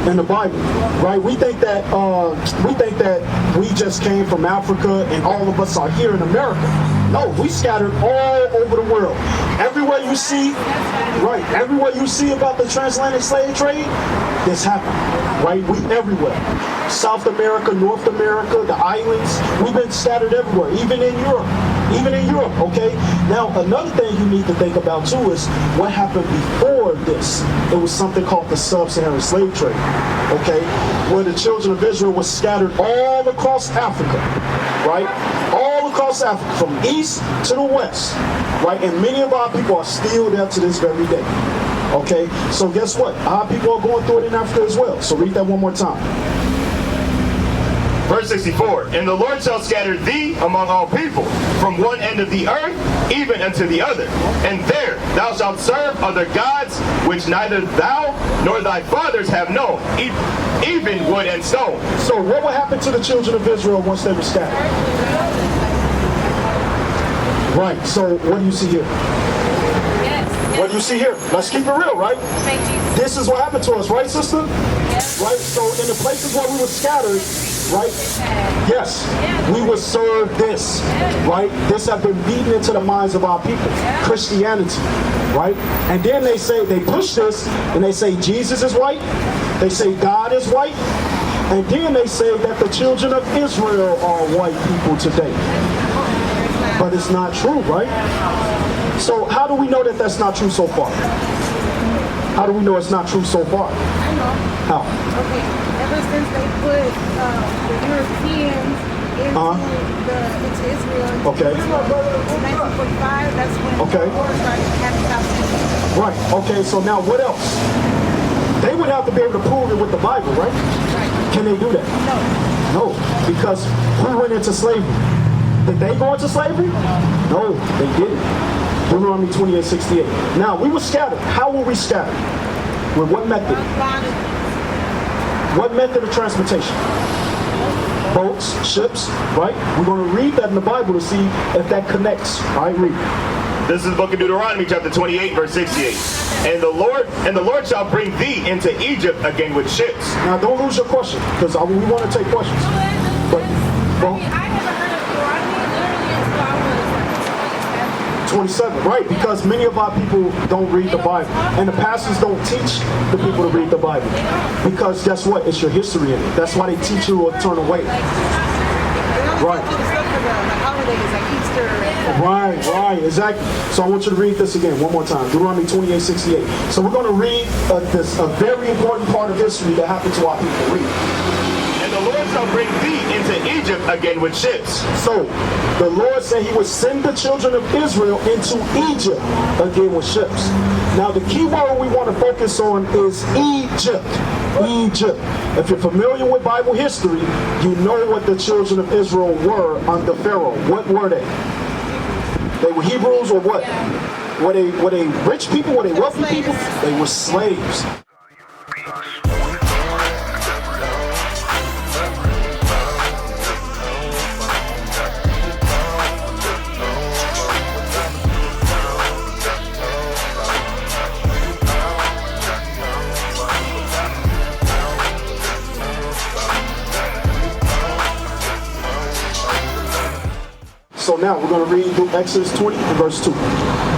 in the Bible, right? We think that we just came from Africa and all of us are here in America. No, we scattered all over the world. Everywhere you see, right? Everywhere you see about the transatlantic slave trade, this happened, right? We everywhere. South America, North America, the islands, we've been scattered everywhere, even in Europe. Even in Europe, okay? Now, another thing you need to think about, too, is what happened before this. It was something called the sub-Saharan slave trade, okay? Where the children of Israel were scattered all across Africa, right? All across Africa, from east to the west, right? And many of our people are still there to this very day, okay? So guess what? Our people are going through it in Africa as well. So read that one more time. Verse 64, and the Lord shall scatter thee among all people, from one end of the earth even unto the other. And there thou shalt serve other gods, which neither thou nor thy fathers have known, even wood and stone. So what will happen to the children of Israel once they were scattered? Right, so what do you see here? What do you see here? Let's keep it real, right? This is what happened to us, right, sister? Right, so in the places where we were scattered, right? Yes, we would serve this, right? This has been beaten into the minds of our people, Christianity, right? And then they push this, and they say Jesus is white, they say God is white, and then they say that the children of Israel are white people today. But it's not true, right? So how do we know that that's not true so far? How do we know it's not true so far? I know. How? Okay, ever since they put the Europeans into Israel in Okay. 1945, that's when the war started having captivity. Right, okay, so now what else? They would have to be able to prove it with the Bible, right? Right. Can they do that? No. No, because who went into slavery? Did they go into slavery? No, they didn't. Deuteronomy 28:68. Now, we were scattered. How were we scattered? With what method? What method of transportation? Boats, ships, right? We're going to read that in the Bible to see if that connects. All right, read. This is the book of Deuteronomy, chapter 28, verse 68. And the Lord shall bring thee into Egypt again with ships. Now, don't lose your question, because we want to take questions. But, well, I never heard of Deuteronomy literally until I was 27, right? Because many of our people don't read the Bible, and the pastors don't teach the people to read the Bible. Because guess what? It's your history in it. That's why they teach you to turn away. Right. Right, exactly. So I want you to read this again one more time. Deuteronomy 28:68. So we're going to read a very important part of history that happened to our people. Read. And the Lord shall bring thee into Egypt again with ships. So the Lord said he would send the children of Israel into Egypt again with ships. Now the key word we want to focus on is Egypt. Egypt. If you're familiar with Bible history, you know what the children of Israel were under Pharaoh. What were they? They were Hebrews or what? Were they rich people? Were they wealthy people? They were slaves. So now we're going to read through Exodus 20 and verse 2.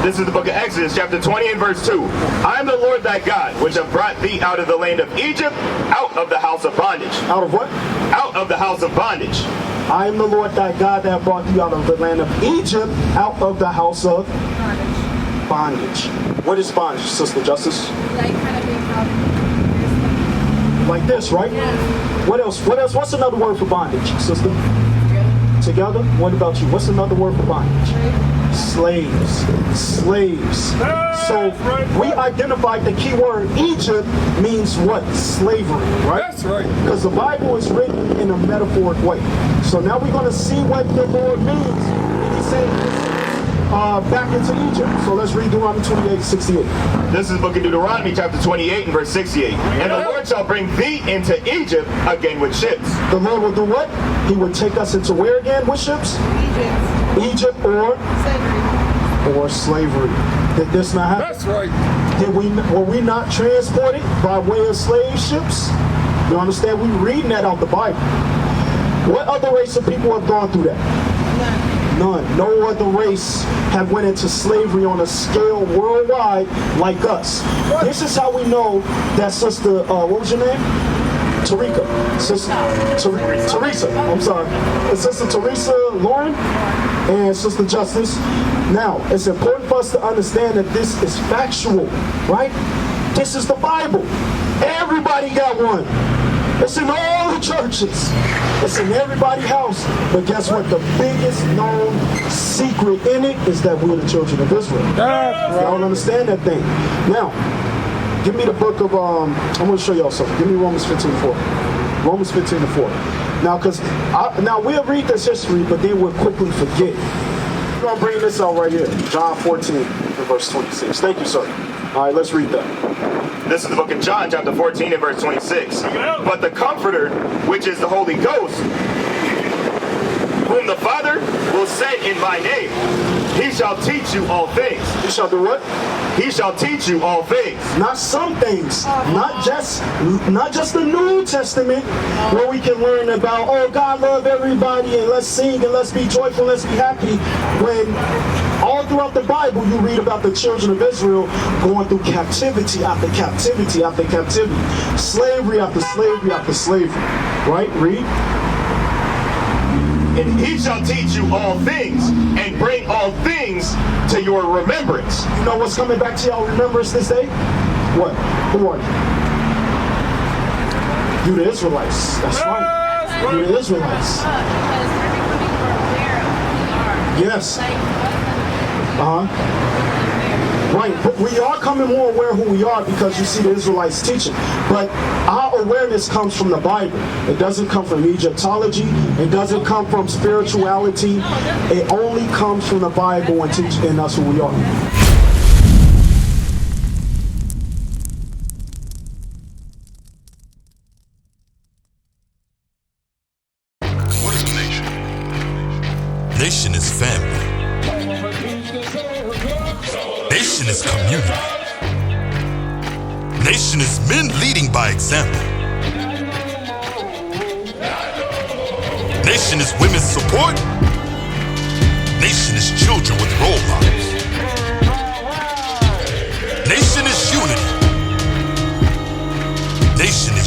This is the book of Exodus, chapter 20 and verse 2. I am the Lord thy God, which have brought thee out of the land of Egypt, out of the house of bondage. Out of what? Out of the house of bondage. I am the Lord thy God that brought thee out of the land of Egypt, out of the house of bondage. What is bondage, Sister Justice? Like kind of being like this, right? Yeah. What else? What's another word for bondage, sister? Together? What about you? What's another word for bondage? Slaves. Slaves. So we identified the key word Egypt means what? Slavery, right? That's right. Because the Bible is written in a metaphoric way. So now we're going to see what the Lord means when he says back into Egypt. So let's read Deuteronomy 28:68. This is the book of Deuteronomy, chapter 28 and verse 68. And the Lord shall bring thee into Egypt again with ships. The Lord will do what? He will take us into where again with ships? Egypt or slavery. Did this not happen? That's right. Were we not transported by way of slave ships? You understand? We reading that out the Bible. What other race of people have gone through that? None. No other race have went into slavery on a scale worldwide like us. This is how we know that Sister, what was your name? Tarika. Sister Teresa. I'm sorry. Sister Teresa Lauren and Sister Justice. Now, it's important for us to understand that this is factual, right? This is the Bible. Everybody got one. It's in all the churches. It's in everybody's house. But guess what? The biggest known secret in it is that we're the children of Israel. Y'all don't understand that thing. Now, give me the book of, I'm going to show y'all something. Give me Romans 15:4. Romans 15:4. Now, now we'll read this history, but then we'll quickly forget. I'm going to bring this out right here. John 14, verse 26. Thank you, sir. All right, let's read that. This is the book of John, chapter 14 and verse 26. But the Comforter, which is the Holy Ghost, whom the Father will send in my name, he shall teach you all things. He shall do what? He shall teach you all things. Not some things. Not just the New Testament where we can learn about, oh, God love everybody and let's sing and let's be joyful, let's be happy. When all throughout the Bible you read about the children of Israel going through captivity after captivity after captivity. Slavery after slavery after slavery. Right? Read. And he shall teach you all things and bring all things to your remembrance. You know what's coming back to y'all remembrance this day? What? Who are you? You the Israelites. That's right. You the Israelites. Yes. Right, but we are coming more aware of who we are because you see the Israelites teaching. But our awareness comes from the Bible. It doesn't come from Egyptology. It doesn't come from spirituality. It only comes from the Bible and teaching us who we are. What is a nation? Nation is family. Nation is community. Nation is men leading by example. Nation is women's support. Nation is children with role models. Nation is unity. Nation